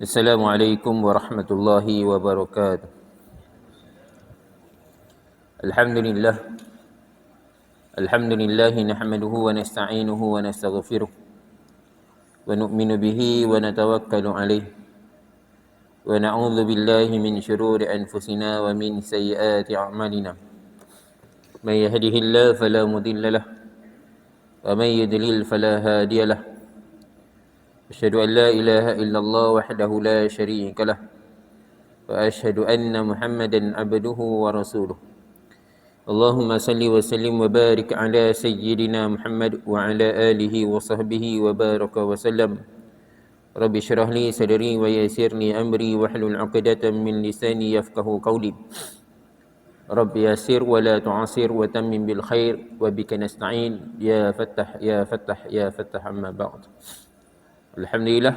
Assalamualaikum warahmatullahi wabarakatuh. Alhamdulillah. Alhamdulillah nahmaduhu wa nasta'inuhu wa nastaghfiruh wa nu'minu bihi wa natawakkalu alayh wa na'udzu billahi min shururi anfusina wa min sayyiati a'malina. May yahdihillahu fala mudilla lahu wa may yudlil fala hadiya lahu. Asyhadu an la ilaha illallah wahdahu la syarika lah wa asyhadu anna Muhammadan abduhu wa rasuluh. Allahumma salli wa sallim wa barik ala sayyidina Muhammad wa ala alihi wa sahbihi wa baraka wa sallam. Rabbi syrah li sadri wa yassir li amri wa hlul 'uqdatam min lisani yafqahu qawli. Rabbi yassir wa la tu'assir wa tammim bil khair wa bika nasta'in ya fattah ya fattah ya fattah, amma ba'd. Alhamdulillah,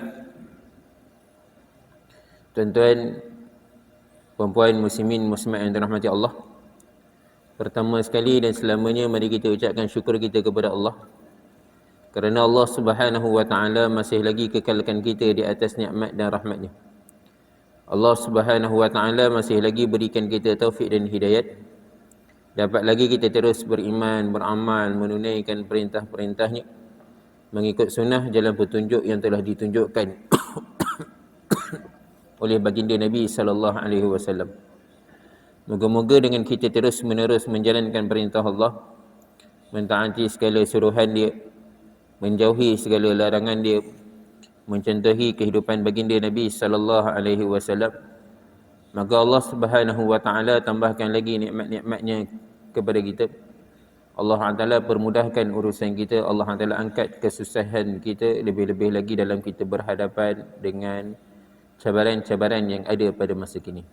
tuan-tuan, puan-puan, muslimin, muslimat yang dirahmati Allah. Pertama sekali dan selamanya mari kita ucapkan syukur kita kepada Allah kerana Allah Subhanahu wa taala masih lagi kekalkan kita di atas nikmat dan rahmat-Nya. Allah Subhanahu wa taala masih lagi berikan kita taufik dan hidayat. Dapat lagi kita terus beriman, beramal, menunaikan perintah-perintah-Nya, mengikut sunnah jalan petunjuk yang telah ditunjukkan oleh baginda Nabi sallallahu alaihi wasallam. Moga-moga dengan kita terus menerus menjalankan perintah Allah, mentaati segala suruhan Dia, menjauhi segala larangan Dia, mencontohi kehidupan baginda Nabi sallallahu alaihi wasallam, maka Allah Subhanahu wa taala tambahkan lagi nikmat-nikmat-Nya kepada kita. Allah Taala permudahkan urusan kita, Allah Taala angkat kesusahan kita, lebih-lebih lagi dalam kita berhadapan dengan cabaran-cabaran yang ada pada masa kini.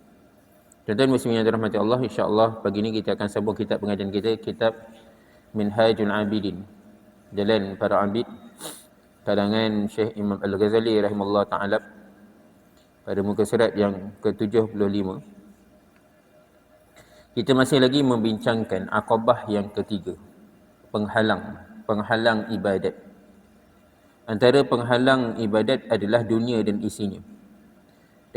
Tuan-tuan muslimin yang dirahmati Allah, insya-Allah pagi ini kita akan sambung kitab pengajian kita, kitab Minhajul Abidin, Jalan Para Abid, karangan Syekh Imam Al-Ghazali rahimahullah taala, pada muka surat yang ke-75. Kita masih lagi membincangkan aqabah yang ketiga, penghalang ibadat. Antara penghalang ibadat adalah dunia dan isinya.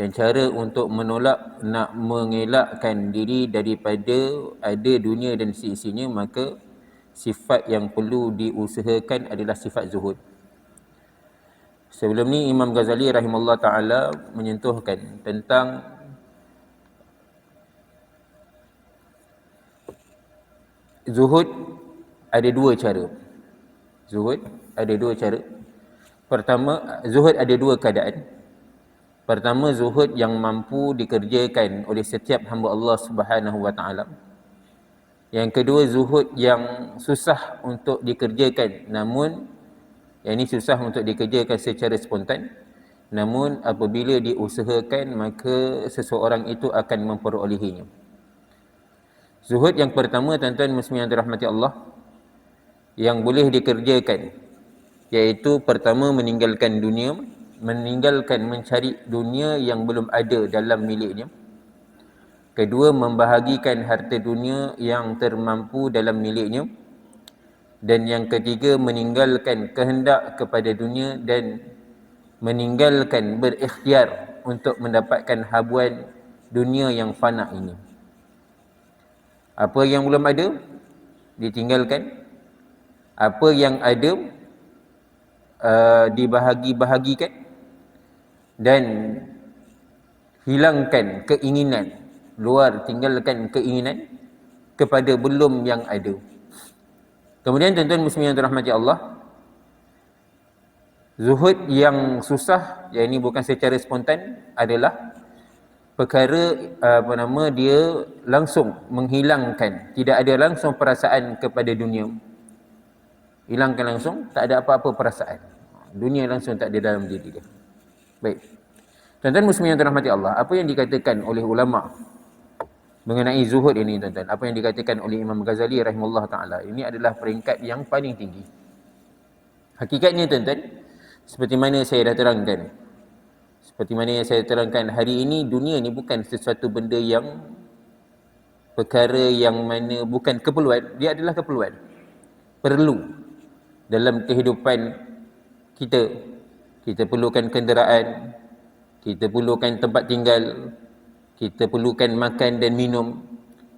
Dan cara untuk menolak, nak mengelakkan diri daripada ada dunia dan isinya, maka sifat yang perlu diusahakan adalah sifat zuhud. Sebelum ni Imam Ghazali rahimahullah ta'ala menyentuhkan tentang zuhud ada dua cara. Zuhud ada dua cara. Pertama, zuhud ada dua keadaan. Pertama, zuhud yang mampu dikerjakan oleh setiap hamba Allah Subhanahu wa taala. Yang kedua, zuhud yang susah untuk dikerjakan, namun yang ini susah untuk dikerjakan secara spontan, namun apabila diusahakan maka seseorang itu akan memperolehinya. Zuhud yang pertama, tuan-tuan muslimin yang dirahmati Allah, yang boleh dikerjakan, iaitu pertama meninggalkan dunia, meninggalkan mencari dunia yang belum ada dalam miliknya. Kedua, membahagikan harta dunia yang termampu dalam miliknya. Dan yang ketiga, meninggalkan kehendak kepada dunia dan meninggalkan berikhtiar untuk mendapatkan habuan dunia yang fana ini. Apa yang belum ada ditinggalkan, apa yang ada dibahagi-bahagikan, dan hilangkan keinginan, tinggalkan keinginan kepada belum yang ada. Kemudian tuan-tuan muslimin yang dirahmati Allah, zuhud yang susah, yang ini bukan secara spontan, adalah perkara dia langsung menghilangkan, tidak ada langsung perasaan kepada dunia. Hilangkan langsung, tak ada apa-apa perasaan. Dunia langsung tak ada dalam diri dia. Baik. Tuan-tuan muslimin yang dirahmati Allah, apa yang dikatakan oleh ulama mengenai zuhud ini, tuan-tuan, apa yang dikatakan oleh Imam Ghazali rahimahullah ta'ala, ini adalah peringkat yang paling tinggi. Hakikatnya, tuan-tuan, seperti mana saya dah terangkan, hari ini dunia ni bukan sesuatu benda yang, perkara yang mana bukan keperluan, dia adalah keperluan, perlu dalam kehidupan kita. Kita perlukan kenderaan, kita perlukan tempat tinggal, kita perlukan makan dan minum,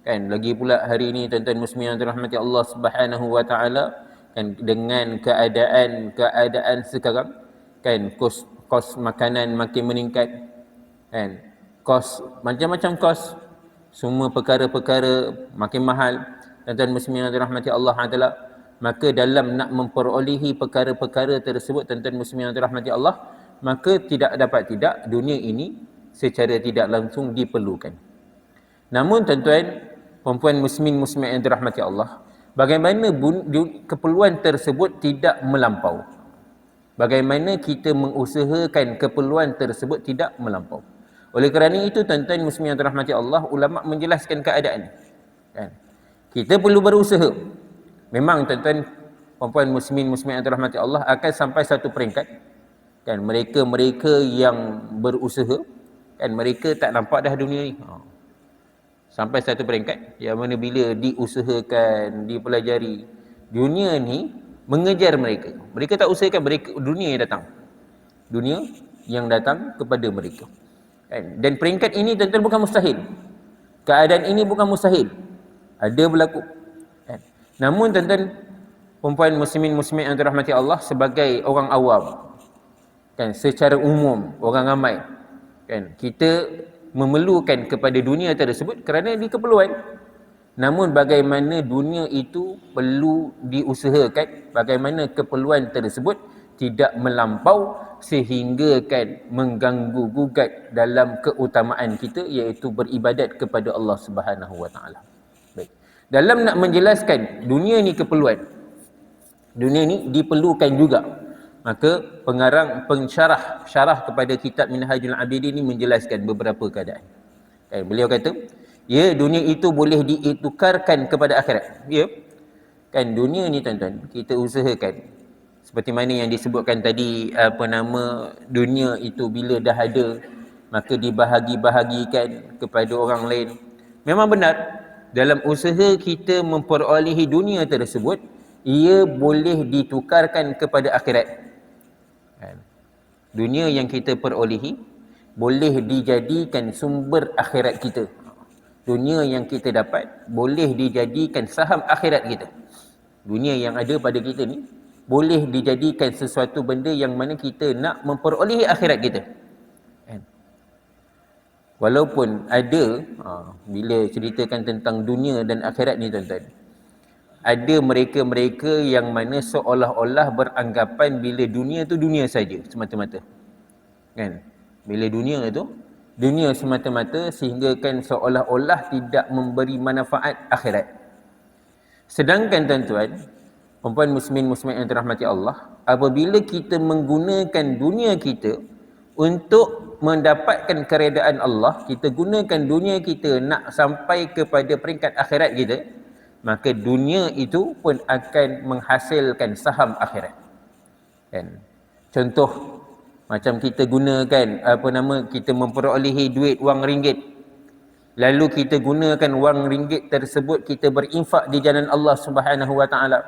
kan? Lagi pula hari ini tuan-tuan muslimin yang dirahmati Allah Subhanahu wa taala, kan, dengan keadaan sekarang, kan, kos makanan makin meningkat, kan, kos macam-macam kos, semua perkara-perkara makin mahal, tuan-tuan muslimin yang dirahmati Allah taala. Maka dalam nak memperolehi perkara-perkara tersebut, tuan-tuan muslimin yang dirahmati Allah, maka tidak dapat tidak dunia ini secara tidak langsung diperlukan. Namun tuan-tuan, perempuan muslimin muslimat yang dirahmati Allah, bagaimana keperluan tersebut tidak melampau? Bagaimana kita mengusahakan keperluan tersebut tidak melampau? Oleh kerana itu tuan-tuan muslimin yang dirahmati Allah, ulama menjelaskan keadaan, kan? Kita perlu berusaha. Memang tuan-tuan perempuan muslimin muslimat yang dirahmati Allah akan sampai satu peringkat, kan, mereka yang berusaha, kan, mereka tak nampak dah dunia ni. Sampai satu peringkat yang mana bila diusahakan, dipelajari, dunia ni mengejar mereka. Mereka tak usahakan, dunia yang datang. Dunia yang datang kepada mereka, kan? Dan peringkat ini tuan-tuan bukan mustahil. Keadaan ini bukan mustahil. Ada berlaku, kan? Namun tuan-tuan perempuan muslimin muslimat yang dirahmati Allah, sebagai orang awam, kan, secara umum orang ramai, kan, kita memerlukan kepada dunia tersebut kerana di keperluan. Namun bagaimana dunia itu perlu diusahakan, bagaimana keperluan tersebut tidak melampau sehingga kan mengganggu gugat dalam keutamaan kita, iaitu beribadat kepada Allah Subhanahu wa taala. Baik. Dalam nak menjelaskan dunia ni keperluan, dunia ni diperlukan juga, maka syarah kepada kitab Minhajul Abidin ini menjelaskan beberapa keadaan. Okay, beliau kata, ya, dunia itu boleh ditukarkan kepada akhirat. Ya, kan, dunia ni tuan-tuan, kita usahakan seperti mana yang disebutkan tadi, dunia itu bila dah ada maka dibahagi-bahagikan kepada orang lain. Memang benar, dalam usaha kita memperolehi dunia tersebut, ia boleh ditukarkan kepada akhirat. Dunia yang kita perolehi boleh dijadikan sumber akhirat kita. Dunia yang kita dapat boleh dijadikan saham akhirat kita. Dunia yang ada pada kita ni boleh dijadikan sesuatu benda yang mana kita nak memperolehi akhirat kita. Walaupun ada, bila ceritakan tentang dunia dan akhirat ni tuan-tuan, ada mereka-mereka yang mana seolah-olah beranggapan bila dunia tu dunia saja semata-mata, kan? Bila dunia itu dunia semata-mata, sehingga kan seolah-olah tidak memberi manfaat akhirat. Sedangkan tuan-tuan perempuan muslimin muslimat yang dirahmati Allah, apabila kita menggunakan dunia kita untuk mendapatkan keredaan Allah, kita gunakan dunia kita nak sampai kepada peringkat akhirat kita, maka dunia itu pun akan menghasilkan saham akhirat, kan? Contoh macam kita gunakan kita memperolehi duit wang ringgit, lalu kita gunakan wang ringgit tersebut kita berinfak di jalan Allah Subhanahu wa taala.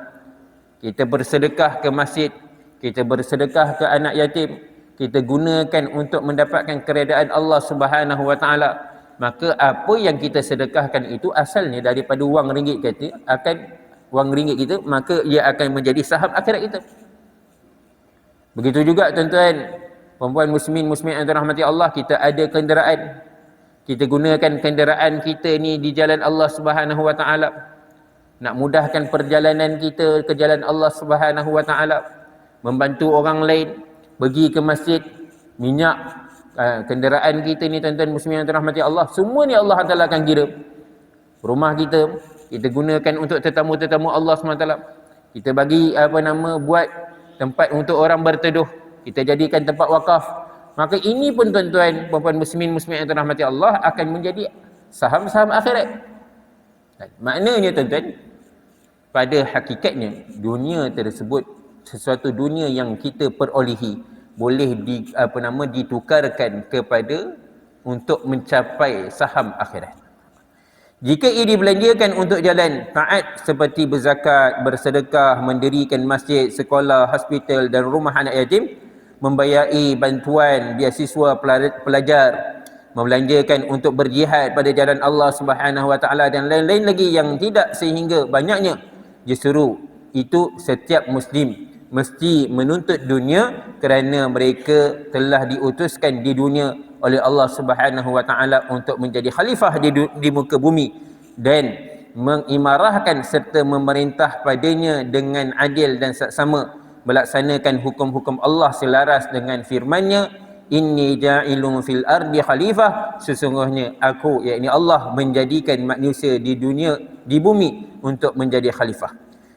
Kita bersedekah ke masjid, kita bersedekah ke anak yatim, kita gunakan untuk mendapatkan keredaan Allah Subhanahu wa taala. Maka apa yang kita sedekahkan itu asalnya daripada wang ringgit kita, maka ia akan menjadi saham akhirat kita. Begitu juga tuan-tuan perempuan muslimin muslimat yang dirahmati Allah, kita ada kenderaan, kita gunakan kenderaan kita ni di jalan Allah Subhanahu wa taala, nak mudahkan perjalanan kita ke jalan Allah Subhanahu wa taala, membantu orang lain, pergi ke masjid, minyak, kenderaan kita ni tuan-tuan muslimin yang dirahmati Allah, semua ni Allah Taala akan kira. Rumah kita gunakan untuk tetamu-tetamu Allah SWT. Kita bagi buat tempat untuk orang berteduh, kita jadikan tempat wakaf. Maka ini pun tuan-tuan perempuan muslimin muslimat yang dirahmati Allah akan menjadi saham-saham akhirat. Maknanya tuan-tuan, pada hakikatnya dunia tersebut sesuatu dunia yang kita perolehi boleh ditukarkan kepada untuk mencapai saham akhirat. Jika ia dibelanjakan untuk jalan taat seperti berzakat, bersedekah, mendirikan masjid, sekolah, hospital dan rumah anak yatim, membayari bantuan beasiswa pelajar, membelanjakan untuk berjihad pada jalan Allah Subhanahu Wa Taala dan lain-lain lagi yang tidak sehingga banyaknya. Justru itu setiap Muslim mesti menuntut dunia kerana mereka telah diutuskan di dunia oleh Allah Subhanahu Wa Taala untuk menjadi khalifah di muka bumi dan mengimarahkan serta memerintah padanya dengan adil dan saksama, melaksanakan hukum-hukum Allah selaras dengan firman-Nya, inni ja'ilun fil ardi khalifah, sesungguhnya aku yakni Allah menjadikan manusia di dunia di bumi untuk menjadi khalifah.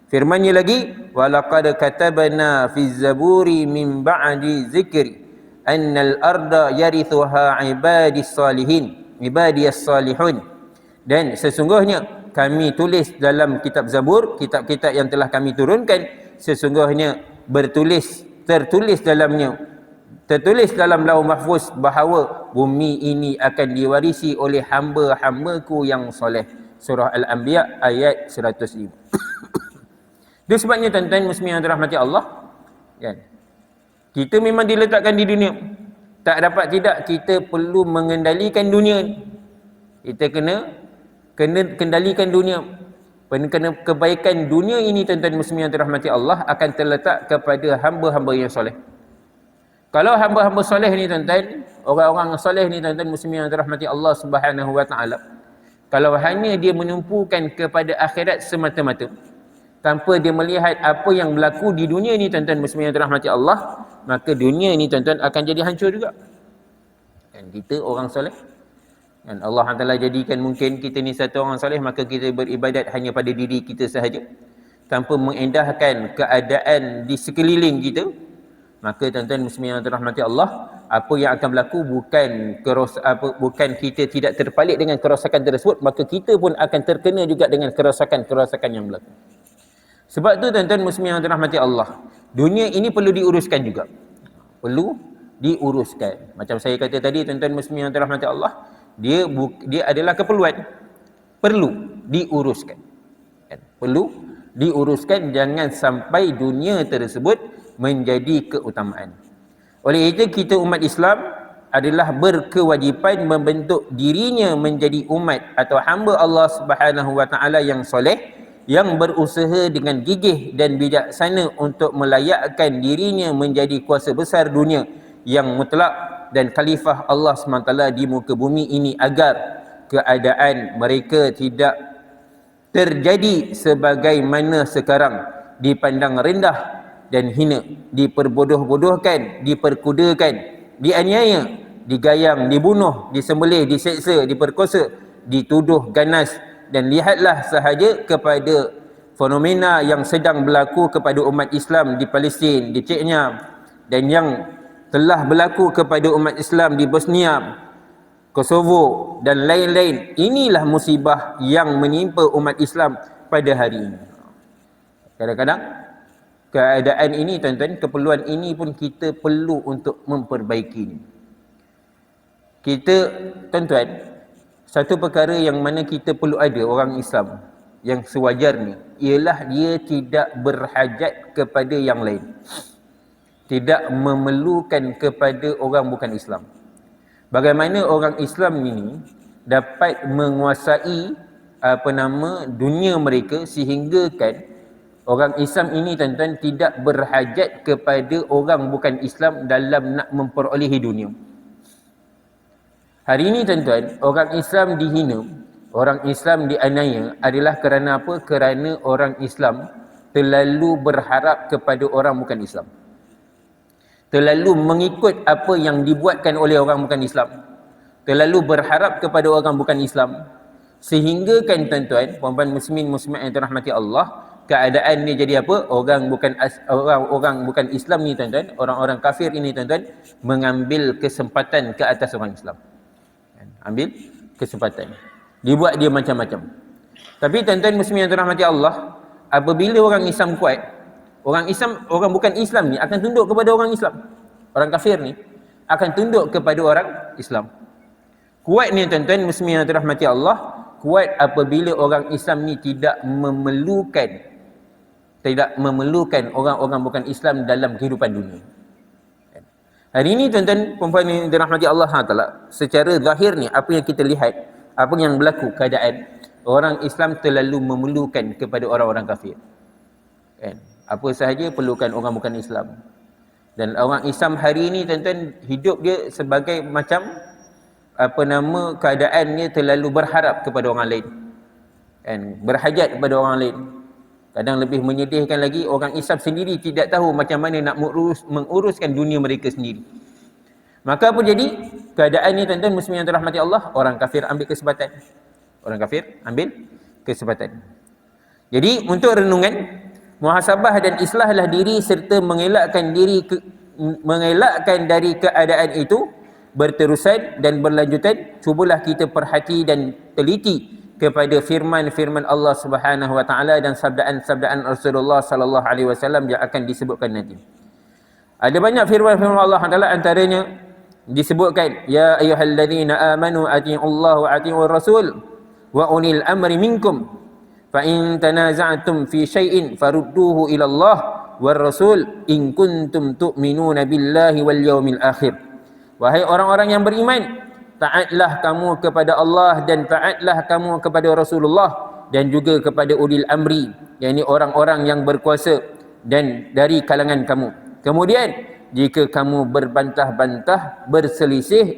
Firman-Nya lagi, walaqad katabna fiz zaburi min ba'di zikri annal arda yarithuha ibadis salihun. Dan sesungguhnya kami tulis dalam kitab Zabur, kitab-kitab yang telah kami turunkan, sesungguhnya tertulis dalam Lauh Mahfuz bahawa bumi ini akan diwarisi oleh hamba-hambaku yang soleh. Surah Al-Anbiya ayat 105. Itu sebabnya tuan-tuan muslimin yang dirahmati Allah, kan? Kita memang diletakkan di dunia. Tak dapat tidak, kita perlu mengendalikan dunia. Kita kena kendalikan dunia. Kebaikan dunia ini tuan-tuan muslimin yang dirahmati Allah akan terletak kepada hamba-hamba yang soleh. Kalau hamba-hamba soleh ni tuan-tuan, orang-orang soleh ni tuan-tuan muslimin yang dirahmati Allah Subhanahu Wa Taala, kalau hanya dia menumpukan kepada akhirat semata-mata, tanpa dia melihat apa yang berlaku di dunia ni tuan-tuan muslimin yang dirahmati Allah, maka dunia ni tuan-tuan akan jadi hancur juga. Dan kita orang soleh, dan Allah Ta'ala jadikan mungkin kita ni satu orang soleh, maka kita beribadat hanya pada diri kita sahaja, tanpa mengendahkan keadaan di sekeliling kita, maka tuan-tuan muslimin yang dirahmati Allah, apa yang akan berlaku bukan kita tidak terpalit dengan kerosakan tersebut, maka kita pun akan terkena juga dengan kerosakan yang berlaku. Sebab tu tuan-tuan muslimin yang dirahmati Allah, dunia ini perlu diuruskan juga. Perlu diuruskan. Macam saya kata tadi tuan-tuan muslimin yang dirahmati Allah, dia adalah keperluan, perlu diuruskan, kan? Perlu diuruskan, jangan sampai dunia tersebut menjadi keutamaan. Oleh itu kita umat Islam adalah berkewajipan membentuk dirinya menjadi umat atau hamba Allah Subhanahu Wa Taala yang soleh, yang berusaha dengan gigih dan bijaksana untuk melayakkan dirinya menjadi kuasa besar dunia yang mutlak dan khalifah Allah SWT di muka bumi ini, agar keadaan mereka tidak terjadi sebagaimana sekarang, dipandang rendah dan hina, diperbodoh-bodohkan, diperkudakan, dianiaya, digayang, dibunuh, disembelih, diseksa, diperkosa, dituduh ganas. Dan lihatlah sahaja kepada fenomena yang sedang berlaku kepada umat Islam di Palestin, di Chechnya, dan yang telah berlaku kepada umat Islam di Bosnia, Kosovo dan lain-lain. Inilah musibah yang menimpa umat Islam pada hari ini. Kadang-kadang keadaan ini tuan-tuan, keperluan ini pun kita perlu untuk memperbaiki. Kita tuan-tuan, satu perkara yang mana kita perlu ada orang Islam yang sewajarnya, ialah dia tidak berhajat kepada yang lain, tidak memerlukan kepada orang bukan Islam. Bagaimana orang Islam ini dapat menguasai dunia mereka, sehingga kan orang Islam ini tuan-tuan tidak berhajat kepada orang bukan Islam dalam nak memperolehi dunia. Hari ini tuan-tuan, orang Islam dihina, orang Islam dianiaya adalah kerana apa? Kerana orang Islam terlalu berharap kepada orang bukan Islam, terlalu mengikut apa yang dibuatkan oleh orang bukan Islam, terlalu berharap kepada orang bukan Islam, sehingga kan tuan-tuan, puan-puan muslimin muslimat yang dirahmati Allah, keadaan ni jadi apa? Orang bukan Islam ni tuan-tuan, orang-orang kafir ini tuan-tuan, mengambil kesempatan ke atas orang Islam. Ambil kesempatan, dibuat dia macam-macam. Tapi tuan-tuan muslimin yang dirahmati Allah, apabila orang Islam kuat, orang bukan Islam ni akan tunduk kepada orang Islam. Orang kafir ni akan tunduk kepada orang Islam. Kuat ni tuan-tuan muslimin yang dirahmati Allah, kuat apabila orang Islam ni tidak memerlukan orang-orang bukan Islam dalam kehidupan dunia. Hari ini tuan-tuan perempuan yang dirahmati Allah Taala, secara zahir ni apa yang kita lihat, apa yang berlaku keadaan orang Islam terlalu memerlukan kepada orang-orang kafir. Kan? Apa sahaja perlukan orang bukan Islam. Dan orang Islam hari ini tuan-tuan hidup dia sebagai macam keadaan dia terlalu berharap kepada orang lain. Kan? Berhajat kepada orang lain. Kadang lebih menyedihkan lagi, orang Islam sendiri tidak tahu macam mana nak menguruskan dunia mereka sendiri. Maka apa jadi? Keadaan ni tuan-tuan muslimin yang dirahmati Allah, orang kafir ambil kesempatan. Orang kafir ambil kesempatan. Jadi untuk renungan, muhasabah dan islahlah diri serta mengelakkan dari keadaan itu berterusan dan berlanjutan. Cubalah kita perhati dan teliti kepada firman-firman Allah Subhanahu wa taala dan sabdaan-sabdaan Rasulullah sallallahu alaihi wasallam yang akan disebutkan nanti. Ada banyak firman-firman Allah Taala, antaranya disebutkan ya ayyuhallazina amanu atiiullaha wa atiiur rasul wa ulil amri minkum fa in tanaza'tum fi syai'in farudduhu ila Allah war rasul in kuntum tu'minuna billahi wal yawmil akhir. Wahai orang-orang yang beriman, taatlah kamu kepada Allah dan taatlah kamu kepada Rasulullah dan juga kepada ulil amri, yakni orang-orang yang berkuasa dan dari kalangan kamu. Kemudian jika kamu berbantah-bantah, berselisih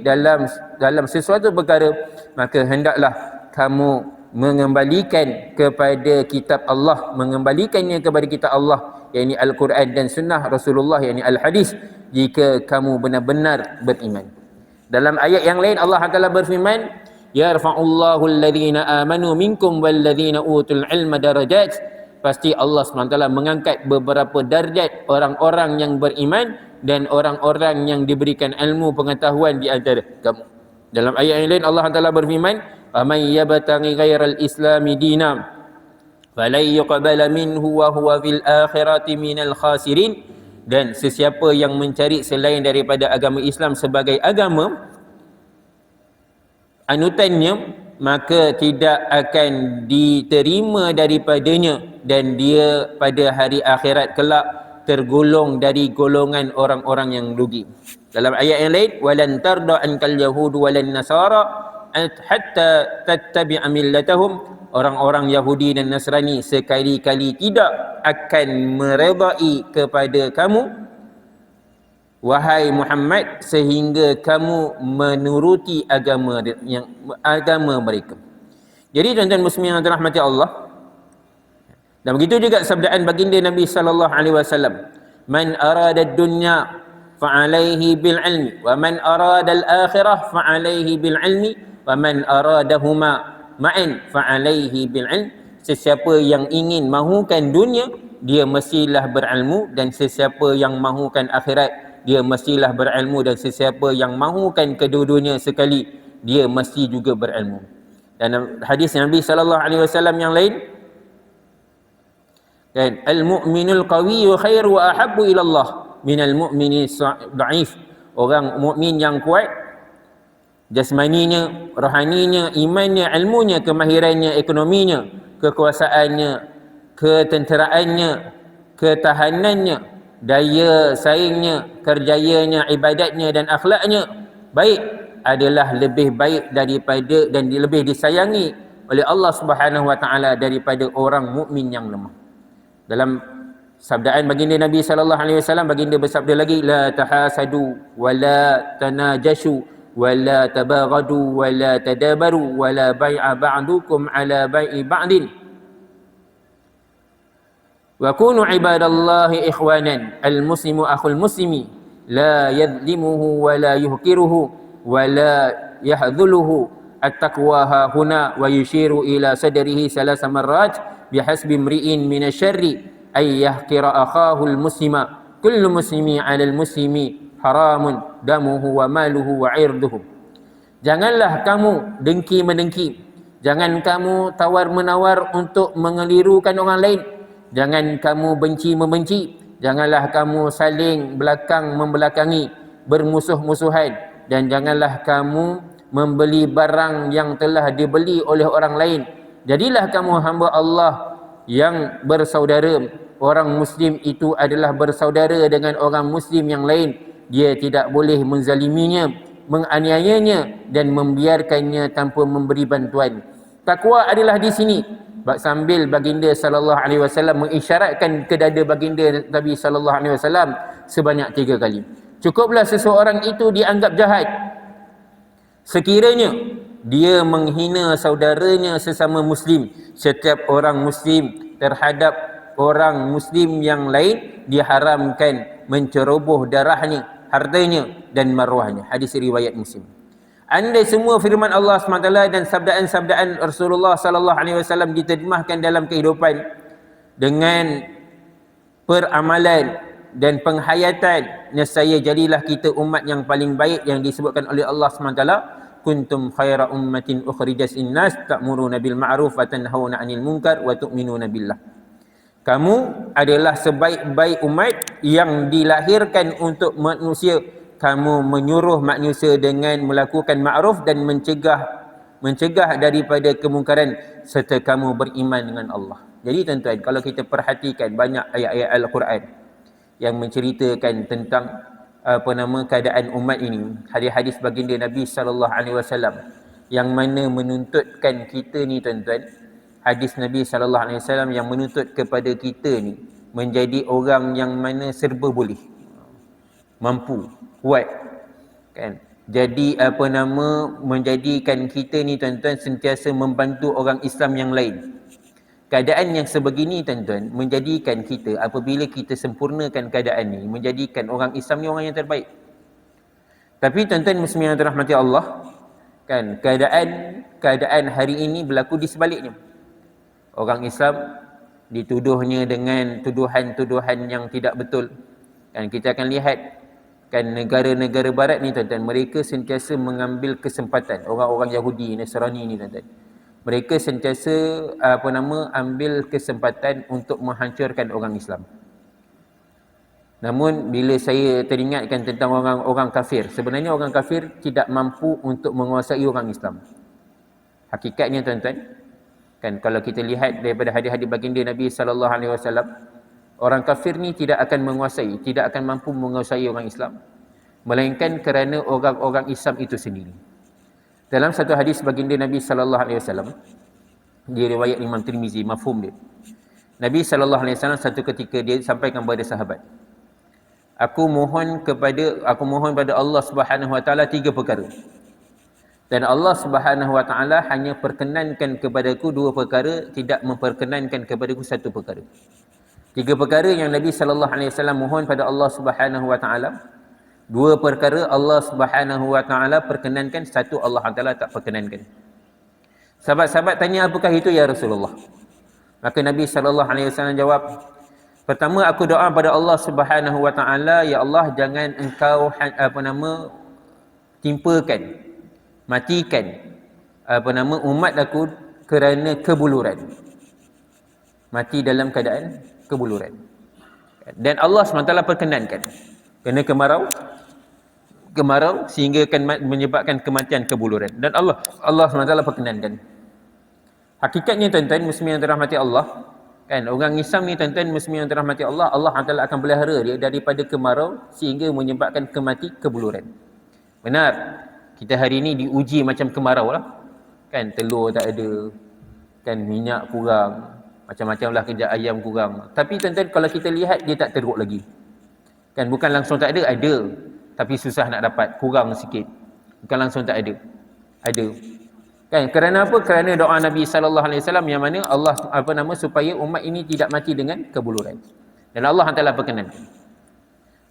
dalam sesuatu perkara, maka hendaklah kamu mengembalikan kepada kitab Allah, mengembalikannya kepada kitab Allah, yakni Al-Quran dan sunnah Rasulullah, yakni Al-Hadis, jika kamu benar-benar beriman. Dalam ayat yang lain Allah Taala berfirman, yarfa'ullahu alladhina amanu minkum walladhina utul ilma darajat. Pasti Allah SWT mengangkat beberapa darjat orang-orang yang beriman dan orang-orang yang diberikan ilmu pengetahuan di antara kamu. Dalam ayat yang lain Allah Taala berfirman, "Aman yabtaghi ghairal islami dinan falan yuqbala minhu wa huwa fil akhirati minal khasirin." Dan sesiapa yang mencari selain daripada agama Islam sebagai agama anutannya, maka tidak akan diterima daripadanya dan dia pada hari akhirat kelak tergolong dari golongan orang-orang yang rugi. Dalam ayat yang lain, walan tarda ankal yahud walan nasara hatta tattabi'a millatahum. Orang-orang Yahudi dan Nasrani sekali-kali tidak akan meredai kepada kamu wahai Muhammad sehingga kamu menuruti agama mereka. Jadi tuan-tuan muslimin yang dirahmati Allah, dan begitu juga sabdaan baginda Nabi sallallahu alaihi wasallam, man arada ad-dunya fa'alaihi bil ilmi wa man arada al-akhirah fa'alaihi bil ilmi wa man aradahuma ma'in fa'alaihi bil ilm. Sesiapa yang ingin mahukan dunia, dia mestilah berilmu, dan sesiapa yang mahukan akhirat, dia mestilah berilmu, dan sesiapa yang mahukan kedua-duanya sekali, dia mesti juga berilmu. Dan hadis Nabi sallallahu alaihi wasallam yang lain, kan, al-mu'minul qawiyyu khairu wa ahabbu ila Allah minal mu'mini dhaif. Orang mukmin yang kuat jasmaninya, rohaninya, imannya, ilmunya, kemahirannya, ekonominya, kekuasaannya, ketenteraannya, ketahanannya, daya saingnya, kerjayanya, ibadatnya dan akhlaknya baik, adalah lebih baik daripada dan lebih disayangi oleh Allah Subhanahu wa taala daripada orang mukmin yang lemah. Dalam sabdaan baginda Nabi sallallahu alaihi wasallam, baginda bersabda lagi, la tahasadu wa la tanajashu wala tabaghadu wala tadabaru wala bai'a ba'dukum ala bai'i ba'din wa kunu ibadallahi ikhwanan al-muslimu akhul muslimi la yadhlimuhu wala yuhkiruhu wala yahdhuluhu at-taqwa huna wa yushiru ila sadrihi salasa marrat bihasbi imri'in minasyarri ay yahqira akhahu al-muslima kullu muslimi 'ala al-muslimi haramun damuhu wa maluhu wa irduhu. Janganlah kamu dengki-mendengki, jangan kamu tawar-menawar untuk mengelirukan orang lain, jangan kamu benci-membenci, janganlah kamu saling belakang-membelakangi, bermusuh-musuhan, dan janganlah kamu membeli barang yang telah dibeli oleh orang lain. Jadilah kamu hamba Allah yang bersaudara. Orang Muslim itu adalah bersaudara dengan orang Muslim yang lain. dia tidak boleh menzaliminya, menganiayanya dan membiarkannya tanpa memberi bantuan. Takwa adalah di sini. Sambil baginda sallallahu alaihi wasallam mengisyaratkan ke dada baginda Nabi sallallahu alaihi wasallam sebanyak 3 kali. Cukuplah seseorang itu dianggap jahat sekiranya dia menghina saudaranya sesama muslim. Setiap orang muslim terhadap orang muslim yang lain diharamkan menceroboh darahnya, hartanya dan maruahnya. Hadis riwayat Muslim. Andai semua firman Allah SWT dan sabdaan-sabdaan Rasulullah sallallahu alaihi wasallam diterjemahkan dalam kehidupan dengan peramalan dan penghayatan, nescaya jadilah kita umat yang paling baik yang disebutkan oleh Allah SWT, kuntum khaira ummatin ukhrijat linnas ta'muruna bil ma'ruf wa tanhauna 'anil munkar wa tu'minuna billah. Kamu adalah sebaik-baik umat yang dilahirkan untuk manusia. Kamu menyuruh manusia dengan melakukan ma'ruf dan mencegah daripada kemungkaran, serta kamu beriman dengan Allah. Jadi tuan-tuan, kalau kita perhatikan banyak ayat-ayat Al-Quran yang menceritakan tentang keadaan umat ini, hadis-hadis baginda Nabi sallallahu alaihi wasallam yang mana menuntutkan kita ni tuan-tuan, hadis Nabi sallallahu alaihi wasallam yang menuntut kepada kita ni menjadi orang yang mana serba boleh, mampu, kuat, kan? Jadi menjadikan kita ni tuan-tuan sentiasa membantu orang Islam yang lain. Keadaan yang sebegini tuan-tuan menjadikan kita, apabila kita sempurnakan keadaan ni, menjadikan orang Islam ni orang yang terbaik. Tapi tuan-tuan muslimin yang dirahmati Allah, kan, keadaan hari ini berlaku di sebaliknya. Orang Islam dituduhnya dengan tuduhan-tuduhan yang tidak betul. Kan kita akan lihat, kan, negara-negara barat ni tuan-tuan, mereka sentiasa mengambil kesempatan. Orang-orang Yahudi, Nasrani ni tuan-tuan, mereka sentiasa ambil kesempatan untuk menghancurkan orang Islam. Namun bila saya teringatkan tentang orang kafir, sebenarnya orang kafir tidak mampu untuk menguasai orang Islam. Hakikatnya tuan-tuan, kan, kalau kita lihat daripada hadis-hadis baginda Nabi sallallahu alaihi wasallam, orang kafir ni tidak akan mampu menguasai orang Islam, melainkan kerana orang-orang Islam itu sendiri. Dalam satu hadis baginda Nabi sallallahu alaihi wasallam, di riwayat Imam Tirmizi, mafhum dia, Nabi sallallahu alaihi wasallam satu ketika dia sampaikan kepada sahabat, aku mohon pada Allah Subhanahu wa taala 3 perkara. Dan Allah Subhanahu wa taala hanya perkenankan kepadaku 2 perkara, tidak memperkenankan kepadaku 1 perkara. 3 perkara yang Nabi sallallahu alaihi wasallam mohon pada Allah Subhanahu wa taala. 2 perkara Allah Subhanahu wa taala perkenankan, 1 Allah taala tak perkenankan. Sahabat-sahabat tanya, apakah itu ya Rasulullah? Maka Nabi sallallahu alaihi wasallam jawab, pertama, aku doa pada Allah Subhanahu wa taala, ya Allah, jangan engkau matikan umat aku kerana kebuluran. Mati dalam keadaan kebuluran. Dan Allah SWT perkenankan kerana kemarau sehingga akan menyebabkan kematian kebuluran. Dan Allah SWT perkenankan. Hakikatnya tuan-tuan muslimin yang dirahmati Allah, kan, orang Islam ni tuan-tuan muslimin yang dirahmati Allah, Allah SWT akan pelihara dia daripada kemarau sehingga menyebabkan kebuluran. Benar, kita hari ini diuji macam kemarau lah, kan, telur tak ada, kan, minyak kurang, macam-macam lah kerja, ayam kurang. Tapi tuan-tuan kalau kita lihat, dia tak teruk lagi, kan, bukan langsung tak ada, tapi susah nak dapat, kurang sikit. Bukan langsung tak ada. Kan, kerana apa? Kerana doa Nabi sallallahu alaihi wasallam yang mana Allah supaya umat ini tidak mati dengan kebuluran. Dan Allah Taala berkenan.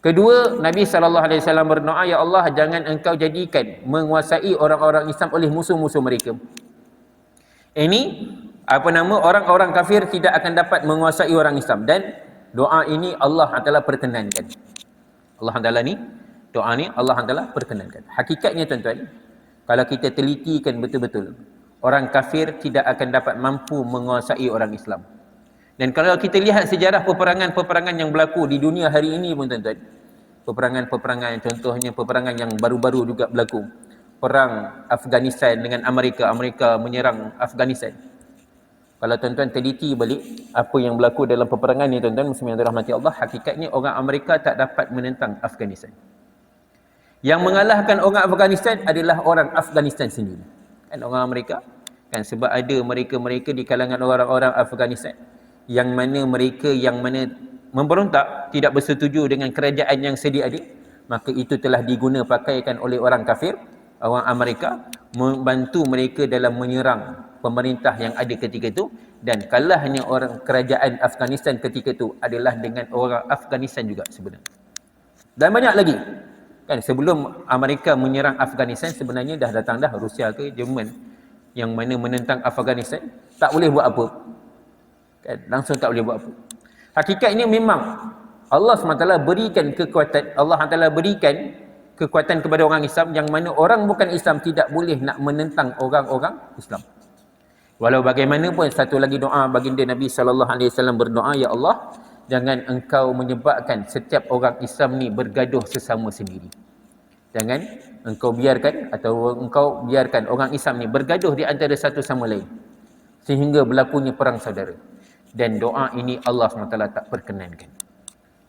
Kedua, Nabi sallallahu alaihi wasallam berdoa, ya Allah, jangan engkau jadikan menguasai orang-orang Islam oleh musuh-musuh mereka. Ini orang-orang kafir tidak akan dapat menguasai orang Islam, dan doa ini Allah Taala perkenankan. Doa ni Allah Taala perkenankan. Hakikatnya tuan-tuan, kalau kita telitikan betul-betul, orang kafir tidak akan dapat mampu menguasai orang Islam. Dan kalau kita lihat sejarah peperangan-peperangan yang berlaku di dunia hari ini pun tuan-tuan, peperangan-peperangan, contohnya peperangan yang baru-baru juga berlaku, perang Afghanistan dengan Amerika menyerang Afghanistan. Kalau tuan-tuan teliti balik apa yang berlaku dalam peperangan ni tuan-tuan muslimin yang dirahmati Allah, hakikatnya orang Amerika tak dapat menentang Afghanistan. Yang mengalahkan orang Afghanistan adalah orang Afghanistan sendiri. Kan orang Amerika, kan sebab ada mereka-mereka di kalangan orang-orang Afghanistan yang mana mereka yang mana memberontak, tidak bersetuju dengan kerajaan yang sedia ada, maka itu telah diguna pakaikan oleh orang kafir, orang Amerika, membantu mereka dalam menyerang pemerintah yang ada ketika itu, dan kalahnya orang kerajaan Afghanistan ketika itu adalah dengan orang Afghanistan juga sebenarnya. Dan banyak lagi. Kan sebelum Amerika menyerang Afghanistan, sebenarnya dah datang dah Rusia ke Jerman yang mana menentang Afghanistan, tak boleh buat apa. Kan langsung tak boleh buat apa. Hakikatnya memang Allah SWT berikan kekuatan, Allah SWT berikan kekuatan kepada orang Islam yang mana orang bukan Islam tidak boleh nak menentang orang-orang Islam. Walau bagaimanapun, satu lagi doa baginda Nabi SAW berdoa, ya Allah, jangan engkau menyebabkan setiap orang Islam ni bergaduh sesama sendiri. Jangan engkau biarkan atau engkau biarkan orang Islam ni bergaduh di antara satu sama lain sehingga berlakunya perang saudara. Dan doa ini Allah SWT tak perkenankan.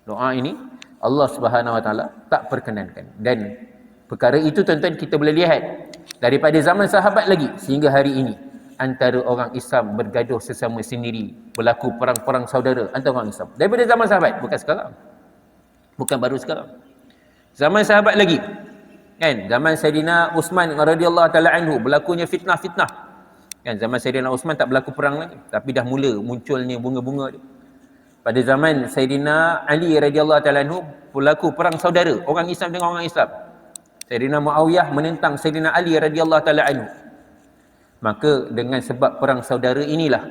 Doa ini Allah SWT tak perkenankan. Dan perkara itu tuan-tuan kita boleh lihat daripada zaman sahabat lagi sehingga hari ini, antara orang Islam bergaduh sesama sendiri, berlaku perang-perang saudara antara orang Islam. Daripada zaman sahabat, bukan sekarang. Bukan baru sekarang. Zaman sahabat lagi. Kan, zaman Sayyidina Uthman radhiyallahu taala anhu berlakunya fitnah-fitnah. Kan, zaman Sayyidina Uthman tak berlaku perang lagi, tapi dah mula munculnya bunga-bunga dia. Pada zaman Sayyidina Ali radhiyallahu taala anhu berlaku perang saudara, orang Islam dengan orang Islam. Sayyidina Muawiyah menentang Sayyidina Ali radhiyallahu taala anhu. Maka dengan sebab perang saudara inilah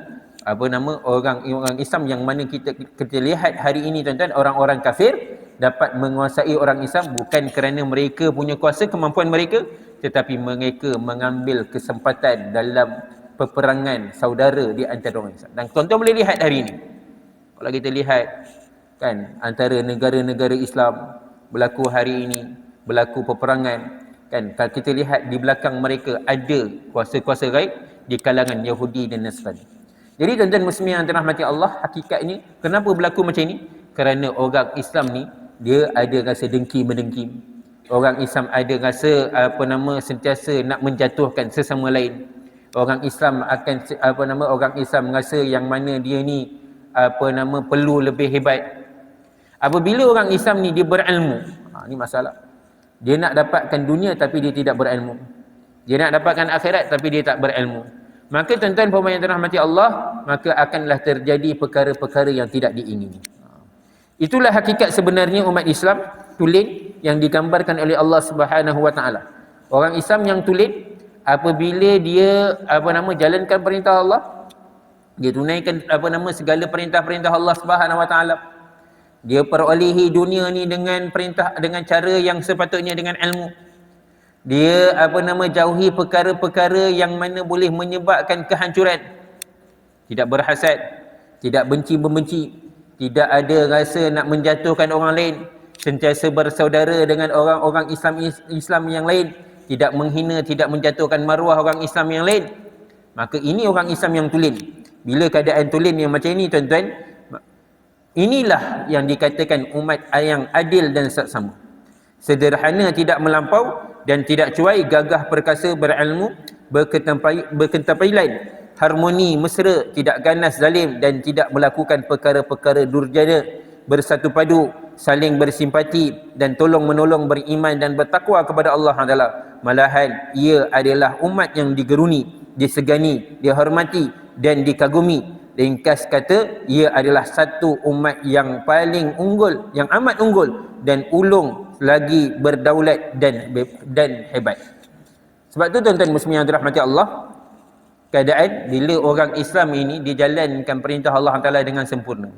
orang Islam yang mana kita lihat hari ini tuan-tuan, orang-orang kafir dapat menguasai orang Islam bukan kerana mereka punya kuasa, kemampuan mereka, tetapi mereka mengambil kesempatan dalam peperangan saudara di antara orang Islam. Dan tuan-tuan boleh lihat hari ini, kalau kita lihat kan antara negara-negara Islam berlaku hari ini, berlaku peperangan. Kan, kalau kita lihat di belakang mereka ada kuasa-kuasa gaib di kalangan Yahudi dan Nasrani. Jadi tuan-tuan muslimin yang dirahmati Allah, hakikatnya kenapa berlaku macam ini? Kerana orang Islam ni dia ada rasa dengki mendengki. Orang Islam ada rasa sentiasa nak menjatuhkan sesama lain. Orang Islam akan orang Islam rasa yang mana dia ni perlu lebih hebat. Apabila orang Islam ni dia berilmu, ni masalah. Dia nak dapatkan dunia tapi dia tidak berilmu. Dia nak dapatkan akhirat tapi dia tak berilmu. Maka tuan-tuan puan yang dirahmati Allah, maka akanlah terjadi perkara-perkara yang tidak diingini. Itulah hakikat sebenarnya umat Islam tulen yang digambarkan oleh Allah Subhanahu Wa Taala. Orang Islam yang tulen apabila dia jalankan perintah Allah, dia tunaikan segala perintah-perintah Allah Subhanahu Wa Taala. Dia perolehi dunia ni dengan perintah, dengan cara yang sepatutnya, dengan ilmu. Dia jauhi perkara-perkara yang mana boleh menyebabkan kehancuran. Tidak berhasad, tidak benci-membenci, tidak ada rasa nak menjatuhkan orang lain, sentiasa bersaudara dengan orang-orang Islam yang lain, tidak menghina, tidak menjatuhkan maruah orang Islam yang lain. Maka ini orang Islam yang tulen. Bila keadaan tulen yang macam ini tuan-tuan, inilah yang dikatakan umat yang adil dan saksama. Sederhana, tidak melampau dan tidak cuai, gagah perkasa, berilmu, berkentapilan, harmoni mesra, tidak ganas zalim dan tidak melakukan perkara-perkara durjana, bersatu padu, saling bersimpati dan tolong menolong, beriman dan bertakwa kepada Allah Taala. Malahan ia adalah umat yang digeruni, disegani, dihormati dan dikagumi. Ringkas kata, ia adalah satu umat yang paling unggul, yang amat unggul dan ulung lagi berdaulat dan hebat. Sebab tu tuan-tuan muslimin yang dirahmati Allah, keadaan bila orang Islam ini dijalankan perintah Allah Taala dengan sempurna.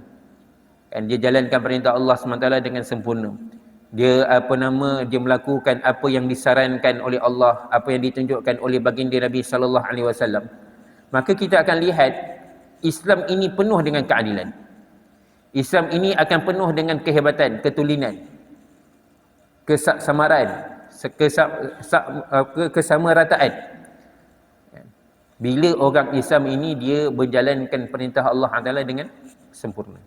Kan, dia jalankan perintah Allah SWT dengan sempurna. Dia dia melakukan apa yang disarankan oleh Allah, apa yang ditunjukkan oleh baginda Nabi sallallahu alaihi wasallam. Maka kita akan lihat Islam ini penuh dengan keadilan. Islam ini akan penuh dengan kehebatan, ketulinan, kesaksamaran, kesamarataan. Bila orang Islam ini dia menjalankan perintah Allah Taala dengan sempurna.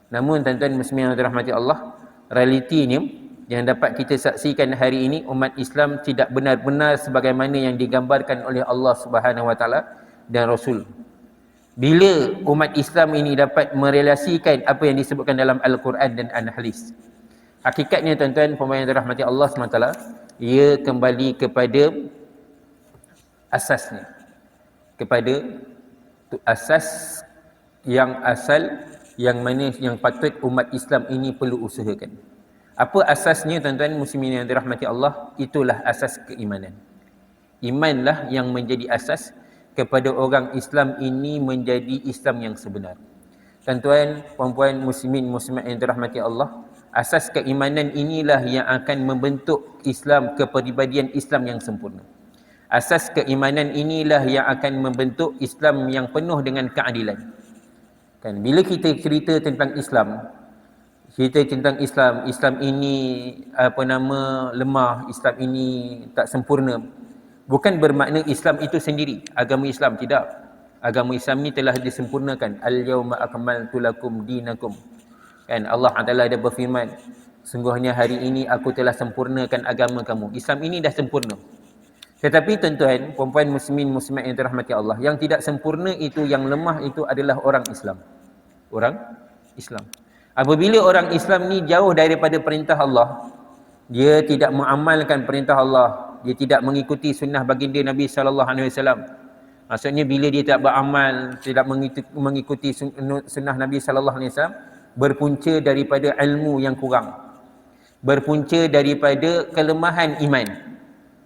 Namun tuan-tuan muslimin yang dirahmati Allah, realitinya yang dapat kita saksikan hari ini, umat Islam tidak benar-benar sebagaimana yang digambarkan oleh Allah Subhanahu Wa Taala dan Rasul. Bila umat Islam ini dapat merelasikan apa yang disebutkan dalam Al-Quran dan Al-Hadis, hakikatnya tuan-tuan pemain dirahmati Allah SWT, ia kembali kepada asasnya, kepada asas yang asal, yang mana yang patut umat Islam ini perlu usahakan. Apa asasnya tuan-tuan muslimin yang dirahmati Allah? Itulah asas keimanan. Imanlah yang menjadi asas kepada orang Islam ini menjadi Islam yang sebenar. Tuan-tuan, puan-puan muslimin muslimat yang dirahmati Allah, asas keimanan inilah yang akan membentuk Islam, kepribadian Islam yang sempurna. Asas keimanan inilah yang akan membentuk Islam yang penuh dengan keadilan. Kan, bila kita cerita tentang Islam, Islam ini lemah, Islam ini tak sempurna, bukan bermakna Islam itu sendiri, agama Islam, tidak. Agama Islam ni telah disempurnakan. Al-yawma akmaltu lakum dinakum. Kan, Allah Taala ada berfirman, sungguhnya hari ini aku telah sempurnakan agama kamu. Islam ini dah sempurna. Tetapi tuan-tuan, puan-puan muslimin muslimat yang dirahmati Allah, yang tidak sempurna itu, yang lemah itu adalah orang Islam. Orang Islam. Apabila orang Islam ni jauh daripada perintah Allah, dia tidak mengamalkan perintah Allah, dia tidak mengikuti sunnah baginda Nabi sallallahu alaihi wasallam. Maksudnya bila dia tak beramal, tidak mengikuti sunnah Nabi sallallahu alaihi wasallam, berpunca daripada ilmu yang kurang. Berpunca daripada kelemahan iman.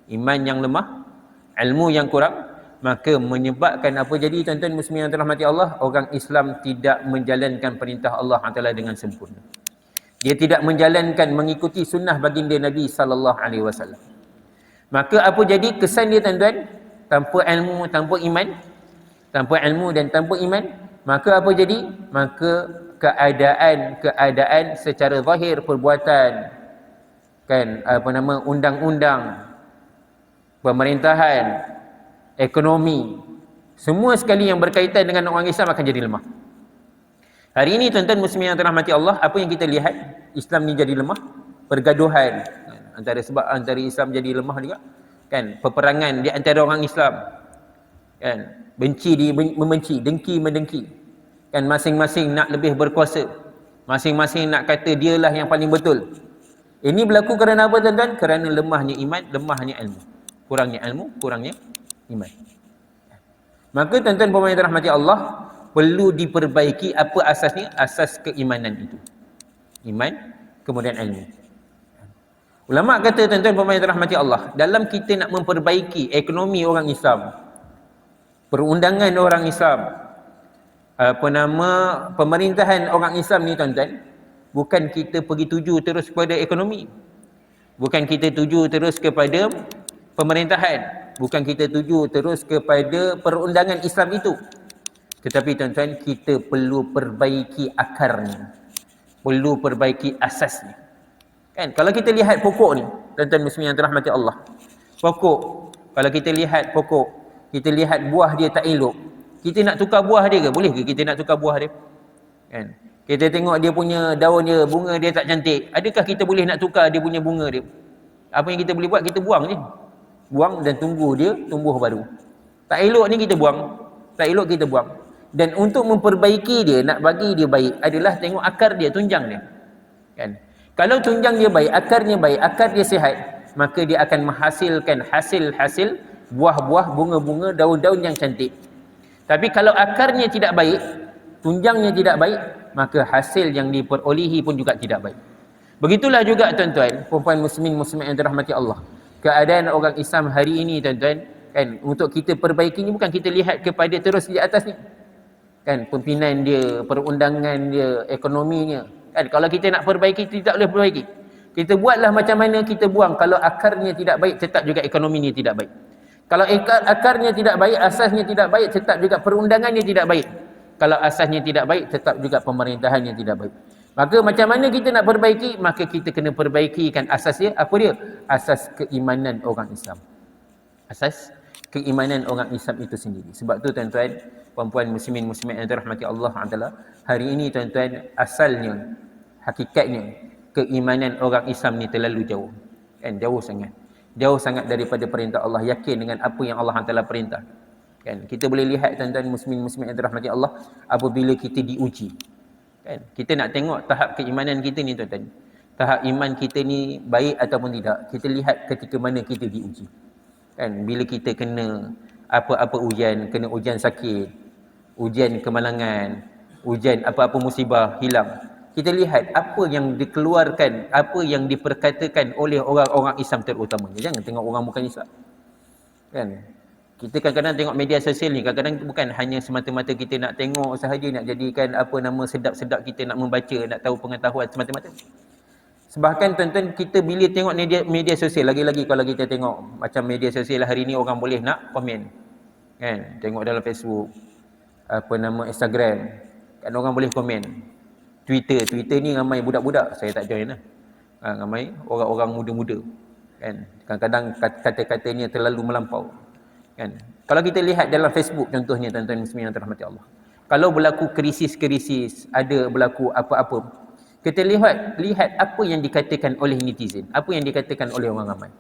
Iman yang lemah, ilmu yang kurang, maka menyebabkan apa jadi tuan-tuan muslimin yang dirahmati Allah? Orang Islam tidak menjalankan perintah Allah Taala dengan sempurna. Dia tidak menjalankan, mengikuti sunnah baginda Nabi sallallahu alaihi wasallam. Maka apa jadi kesan dia tuan-tuan? Tanpa ilmu, tanpa iman, tanpa ilmu dan tanpa iman, maka apa jadi? Maka keadaan secara zahir, perbuatan, kan, undang-undang, pemerintahan, ekonomi, semua sekali yang berkaitan dengan orang Islam akan jadi lemah. Hari ini tuan-tuan muslimin yang dirahmati Allah, apa yang kita lihat? Islam ni jadi lemah, pergaduhan antara Islam jadi lemah juga, kan, peperangan di antara orang Islam, kan, membenci, dengki mendengki, kan, masing-masing nak lebih berkuasa, masing-masing nak kata dialah yang paling betul. Ini berlaku kerana apa tuan-tuan? Kerana lemahnya iman, lemahnya ilmu, kurangnya iman. Maka tuan-tuan puan-puan yang dirahmati Allah, perlu diperbaiki apa asasnya? Asas keimanan itu. Iman, kemudian ilmu. Ulama kata tuan-tuan puan-puan yang dirahmati Allah, dalam kita nak memperbaiki ekonomi orang Islam, perundangan orang Islam, pemerintahan orang Islam ni tuan-tuan, bukan kita pergi tuju terus kepada ekonomi, bukan kita tuju terus kepada pemerintahan, bukan kita tuju terus kepada perundangan Islam itu. Tetapi tuan-tuan, kita perlu perbaiki akarnya, perlu perbaiki asasnya. Kan, kalau kita lihat pokok ni, tuan-tuan muslimin yang dirahmati Allah, pokok, kalau kita lihat pokok, kita lihat buah dia tak elok, kita nak tukar buah dia ke? Boleh ke kita nak tukar buah dia? Kan, kita tengok dia punya daun dia, bunga dia tak cantik, adakah kita boleh nak tukar dia punya bunga dia? Apa yang kita boleh buat? Kita buang je. Buang dan tunggu dia tumbuh baru. Tak elok ni kita buang, tak elok kita buang. Dan untuk memperbaiki dia, nak bagi dia baik, adalah tengok akar dia, tunjang dia, kan. Kalau tunjang dia baik, akarnya baik, akar dia sihat, maka dia akan menghasilkan hasil-hasil, buah-buah, bunga-bunga, daun-daun yang cantik. Tapi kalau akarnya tidak baik, tunjangnya tidak baik, maka hasil yang diperolehi pun juga tidak baik. Begitulah juga tuan-tuan, puan-puan muslimin muslimat yang dirahmati Allah, keadaan orang Islam hari ini tuan-tuan, kan, untuk kita perbaiki ni bukan kita lihat kepada terus di atas ni, kan, pimpinan dia, perundangan dia, ekonominya, kan. Kalau kita nak perbaiki, kita tak boleh perbaiki. Kita buatlah macam mana kita buang, kalau akarnya tidak baik, tetap juga ekonomi ni tidak baik. Kalau akarnya tidak baik, asasnya tidak baik, tetap juga perundangannya tidak baik. Kalau asasnya tidak baik, tetap juga pemerintahannya tidak baik. Maka macam mana kita nak perbaiki? Maka kita kena perbaikikan asasnya. Apa dia? Asas keimanan orang Islam. Asas keimanan orang Islam itu sendiri. Sebab tu tuan-tuan, puan-puan muslimin muslimat yang dirahmati Allah Taala, hari ini tuan-tuan, asalnya, hakikatnya, keimanan orang Islam ni terlalu jauh. Kan, jauh sangat. Jauh sangat daripada perintah Allah, yakin dengan apa yang Allah Taala perintah. Kan, kita boleh lihat tuan-tuan muslimin yang dirahmati Allah apabila kita diuji. Kan, kita nak tengok tahap keimanan kita ni tuan-tuan. Tahap iman kita ni baik ataupun tidak. Kita lihat ketika mana kita diuji. Kan, bila kita kena apa-apa ujian, kena ujian sakit, ujian kemalangan, ujian apa-apa musibah hilang, kita lihat apa yang dikeluarkan, apa yang diperkatakan oleh orang-orang Islam terutamanya. Jangan tengok orang bukan Islam. Kan? Kita kadang-kadang tengok media sosial ni, kadang-kadang bukan hanya semata-mata kita nak tengok sahaja, nak jadikan apa nama sedap-sedap kita nak membaca, nak tahu pengetahuan semata-mata. Sebahkan tuan-tuan, kita bila tengok media sosial, lagi-lagi kalau kita tengok macam media sosial hari ni, orang boleh nak komen. Kan? Tengok dalam Facebook, apa nama Instagram, kan orang boleh komen. Twitter ni ramai budak-budak, saya tak join lah. Ramai orang-orang muda-muda. Kan? Kadang-kadang kata-katanya terlalu melampau. Kan? Kalau kita lihat dalam Facebook contohnya tuan-tuan muslimin yang dirahmati Allah. Kalau berlaku krisis-krisis, ada berlaku apa-apa, kita lihat apa yang dikatakan oleh netizen, apa yang dikatakan oleh orang ramai.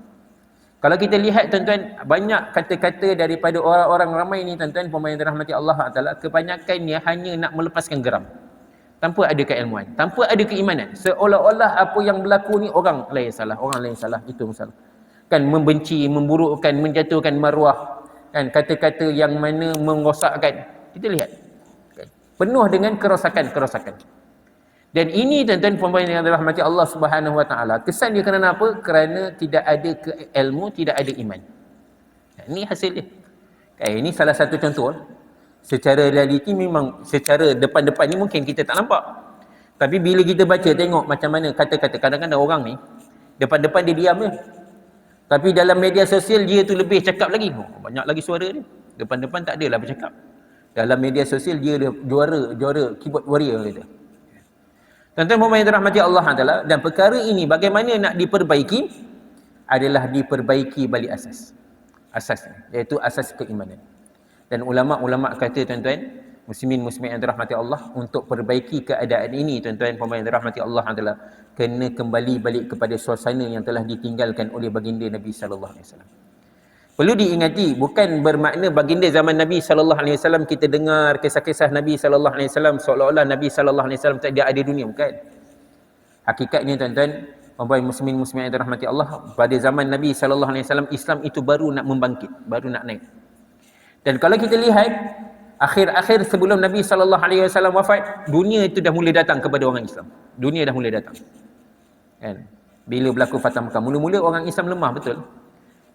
Kalau kita lihat tuan-tuan, banyak kata-kata daripada orang-orang ramai ni tuan-tuan pemain dirahmati Allah Taala, kebanyakannya hanya nak melepaskan geram. Tanpa ada keilmuan, tanpa ada keimanan. Seolah-olah apa yang berlaku ni orang lain salah, itu masalah. Kan, membenci, memburukkan, menjatuhkan maruah, kan, kata-kata yang mana merosakkan. Kita lihat. Kan, penuh dengan kerosakan. Dan ini tuan-tuan pemain yang dirahmati Allah Subhanahu Wa Taala, kesan dia kerana apa? Kerana tidak ada ilmu, tidak ada iman. Ini hasil dia. Ini salah satu contoh. Secara realiti memang secara depan-depan ni mungkin kita tak nampak. Tapi bila kita baca, tengok macam mana kata-kata. Kadang-kadang orang ni depan-depan dia diam je. Tapi dalam media sosial dia tu lebih cakap lagi. Banyak lagi suara dia. Depan-depan tak adalah bercakap. Dalam media sosial dia juara keyboard warrior kita. Tuan-tuan pemain dirahmati Allah Taala, dan perkara ini bagaimana nak diperbaiki adalah diperbaiki balik asasnya, iaitu asas keimanan. Dan ulama-ulama kata tuan-tuan muslimin yang dirahmati Allah, untuk perbaiki keadaan ini tuan-tuan pemain dirahmati Allah Taala, kena kembali balik kepada suasana yang telah ditinggalkan oleh baginda Nabi sallallahu alaihi wasallam. Perlu diingati, bukan bermakna baginda zaman Nabi sallallahu alaihi wasallam kita dengar kisah-kisah Nabi sallallahu alaihi wasallam seolah-olah Nabi sallallahu alaihi wasallam tak ada dunia, bukan. Hakikatnya tuan-tuan pemain muslimin yang dirahmati Allah, pada zaman Nabi sallallahu alaihi wasallam Islam itu baru nak membangkit, baru nak naik. Dan kalau kita lihat akhir-akhir sebelum Nabi sallallahu alaihi wasallam wafat, dunia itu dah mula datang kepada orang Islam. Dunia dah mula datang. Kan? Bila berlaku Fatah Mekah, mula-mula orang Islam lemah, betul.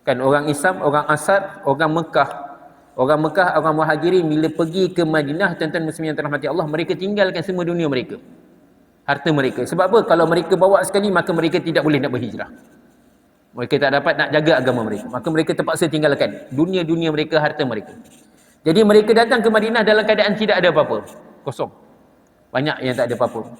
Kan, orang Islam, orang Ansar, orang Mekah, orang Muhajirin bila pergi ke Madinah, tuan-tuan muslimin yang dirahmati Allah, mereka tinggalkan semua dunia mereka. Harta mereka. Sebab apa? Kalau mereka bawa sekali, maka mereka tidak boleh nak berhijrah. Mereka tak dapat nak jaga agama mereka. Maka mereka terpaksa tinggalkan dunia-dunia mereka, harta mereka. Jadi mereka datang ke Madinah dalam keadaan tidak ada apa-apa. Kosong. Banyak yang tak ada apa-apa.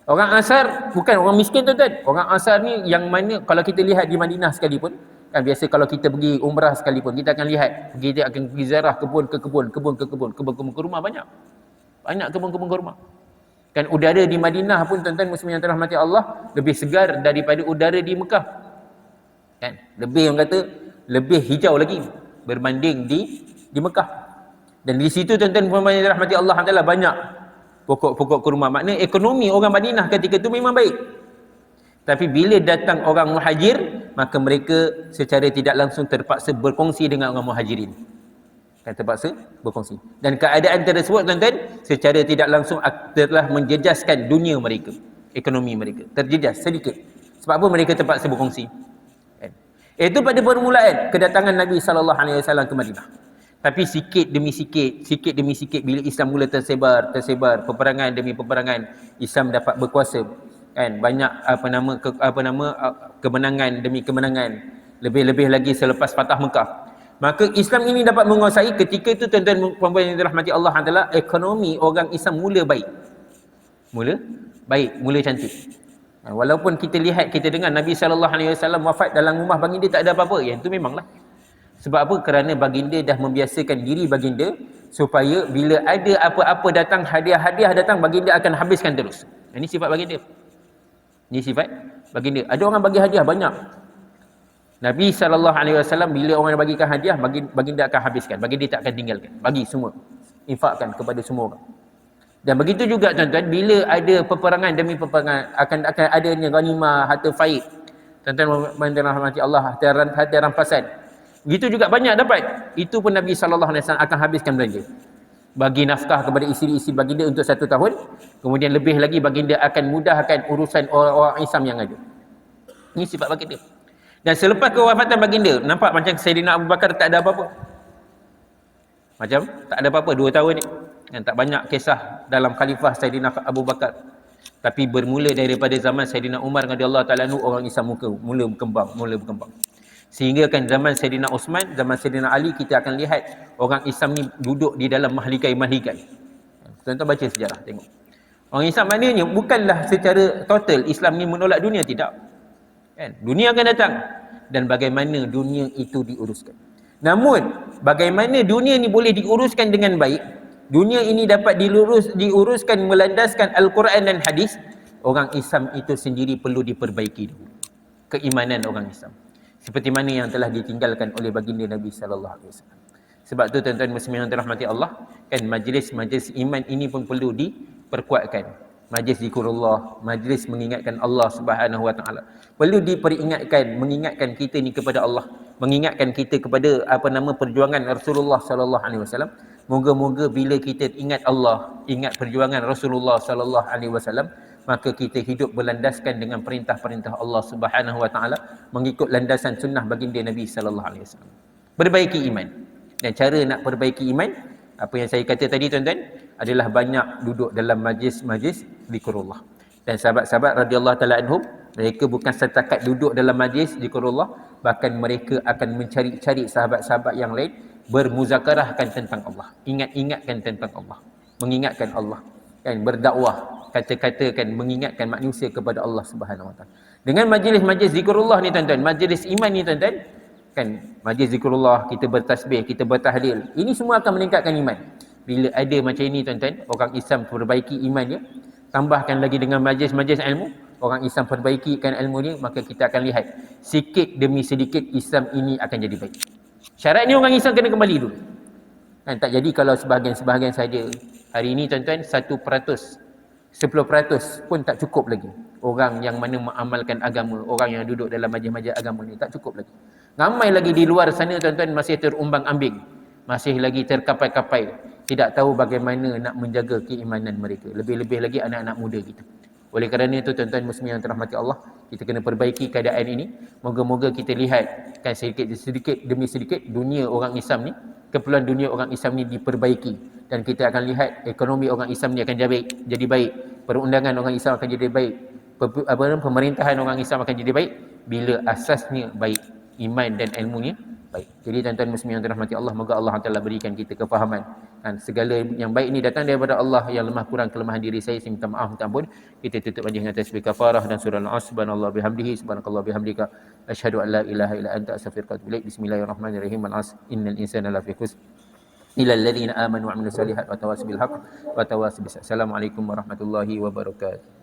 Orang Ansar bukan orang miskin tuan-tuan. Orang Ansar ni yang mana kalau kita lihat di Madinah sekalipun, kan biasa kalau kita pergi umrah sekalipun, kita akan lihat, kita akan pergi ziarah kebun ke rumah, banyak kebun ke rumah. Kan udara di Madinah pun tuan-tuan muslimin yang dirahmati Allah lebih segar daripada udara di Mekah. Kan, lebih orang kata lebih hijau lagi berbanding di Mekah. Dan di situ tuan-tuan yang dirahmati Allah Taala banyak pokok-pokok kurma. Maknanya ekonomi orang Madinah ketika itu memang baik. Tapi bila datang orang Muhajir, maka mereka secara tidak langsung terpaksa berkongsi dengan orang Muhajirin. Kan, terpaksa berkongsi. Dan keadaan tersebut tuan-tuan secara tidak langsung telah menjejaskan dunia mereka, ekonomi mereka terjejas sedikit. Sebab apa mereka terpaksa berkongsi? Itu pada permulaan kedatangan Nabi sallallahu alaihi wasallam ke Madinah. Tapi sikit demi sikit bila Islam mula tersebar, peperangan demi peperangan, Islam dapat berkuasa. Kan, banyak kemenangan demi kemenangan, lebih-lebih lagi selepas Fatah Mekah. Maka Islam ini dapat menguasai. Ketika itu tuan-tuan puan-puan yang dirahmati Allah Taala, ekonomi orang Islam mula baik, mula cantik. Walaupun kita lihat, kita dengar Nabi sallallahu alaihi wasallam wafat dalam rumah baginda tak ada apa-apa, yang itu memanglah. Sebab apa? Kerana baginda dah membiasakan diri baginda supaya bila ada apa-apa datang, hadiah-hadiah datang, baginda akan habiskan terus. Ini sifat baginda. Ini sifat baginda. Ada orang bagi hadiah banyak. Nabi SAW bila orang bagikan hadiah, baginda akan habiskan. Baginda tak akan tinggalkan. Bagi semua. Infakkan kepada semua orang. Dan begitu juga tuan-tuan, bila ada peperangan demi peperangan, akan adanya ghanimah, harta faid. Tuan-tuan rahmati Allah, harta rampasan. Begitu juga banyak dapat. Itu pun Nabi SAW akan habiskan belanja. Bagi nafkah kepada isteri-isteri baginda untuk 1 tahun. Kemudian lebih lagi baginda akan mudahkan urusan orang-orang Islam yang ada. Ini sifat baginda. Dan selepas kewafatan baginda, nampak macam Sayyidina Abu Bakar tak ada apa-apa. Macam tak ada apa-apa 2 tahun ni. Yang tak banyak kisah dalam khalifah Sayyidina Abu Bakar. Tapi bermula daripada zaman Sayyidina Umar radhiyallahu taala anhu, orang Islam mula berkembang. Sehingga kan zaman Sayyidina Uthman, zaman Sayyidina Ali, kita akan lihat orang Islam ni duduk di dalam mahligai-mahligai. Tuan-tuan baca sejarah, tengok. Orang Islam maknanya bukanlah secara total Islam ni menolak dunia, tidak. Kan? Dunia akan datang. Dan bagaimana dunia itu diuruskan. Namun, bagaimana dunia ni boleh diuruskan dengan baik, dunia ini dapat diuruskan melandaskan Al-Quran dan hadis, orang Islam itu sendiri perlu diperbaiki dulu. Keimanan orang Islam. Seperti mana yang telah ditinggalkan oleh baginda Nabi SAW. Sebab tu tuan-tuan muslimin yang dirahmati Allah, kan majlis-majlis iman ini pun perlu diperkuatkan. Majlis zikrullah, majlis mengingatkan Allah Subhanahu Wa Taala. Perlu diperingatkan, mengingatkan kita ni kepada Allah, mengingatkan kita kepada perjuangan Rasulullah sallallahu alaihi wasallam. Moga-moga bila kita ingat Allah, ingat perjuangan Rasulullah sallallahu alaihi wasallam, maka kita hidup berlandaskan dengan perintah-perintah Allah Subhanahu Wa Taala, mengikut landasan sunnah baginda Nabi sallallahu alaihi wasallam. Perbaiki iman. Dan cara nak perbaiki iman, apa yang saya kata tadi tuan-tuan, adalah banyak duduk dalam majlis-majlis zikrullah. Dan sahabat-sahabat radhiyallahu taala anhum, mereka bukan setakat duduk dalam majlis zikrullah, bahkan mereka akan mencari-cari sahabat-sahabat yang lain, bermuzakarahkan tentang Allah, ingatkan tentang Allah, mengingatkan Allah, kan, berdakwah, kata-katakan mengingatkan manusia kepada Allah Subhanahu Wa Taala. Dengan majlis-majlis zikrullah ni tuan-tuan, majlis iman ni tuan-tuan, kan, majlis zikrullah, kita bertasbih, kita bertahlil, ini semua akan meningkatkan iman. Bila ada macam ini tuan-tuan, orang Islam perbaiki imannya, tambahkan lagi dengan majlis-majlis ilmu, orang Islam perbaikikan ilmu ni, maka kita akan lihat sikit demi sedikit Islam ini akan jadi baik. Syaratnya orang Islam kena kembali dulu. Kan, tak jadi kalau sebahagian saja. Hari ini tuan-tuan 1%, 10% pun tak cukup lagi. Orang yang mana mengamalkan agama, orang yang duduk dalam majlis-majlis agama ni tak cukup lagi. Ramai lagi di luar sana tuan-tuan masih terumbang-ambing, masih lagi terkapai-kapai, tidak tahu bagaimana nak menjaga keimanan mereka. Lebih-lebih lagi anak-anak muda kita. Oleh kerana itu tuan-tuan muslimin yang dirahmati Allah, kita kena perbaiki keadaan ini. Moga-moga kita lihat kan sedikit demi sedikit dunia orang Islam ni, keperluan dunia orang Islam ni diperbaiki, dan kita akan lihat ekonomi orang Islam ni akan jadi baik, perundangan orang Islam akan jadi baik, pemerintahan orang Islam akan jadi baik bila asasnya baik, iman dan ilmunya baik. Jadi tuan-tuan muslimin yang dirahmati Allah, moga Allah Taala berikan kita kefahaman, kan, segala yang baik ini datang daripada Allah. Yang lemah kurang kelemahan diri saya minta maaf, minta ampun. Kita tutup majlis dengan tasbih kafarah dan surah Al-Asr. Subhanallah bihamdihi, subhanakallah bihamdika, asyhadu an la ilaha illa anta, astaghfiruka wa atubu ilaik. Bismillahirrahmanirrahim. Al-Asr, innal insana lafi khusr illa alladhina amanu wa amilus solihat wa tawassaw bil haqq wa tawassaw bis. Assalamualaikum warahmatullahi wabarakatuh.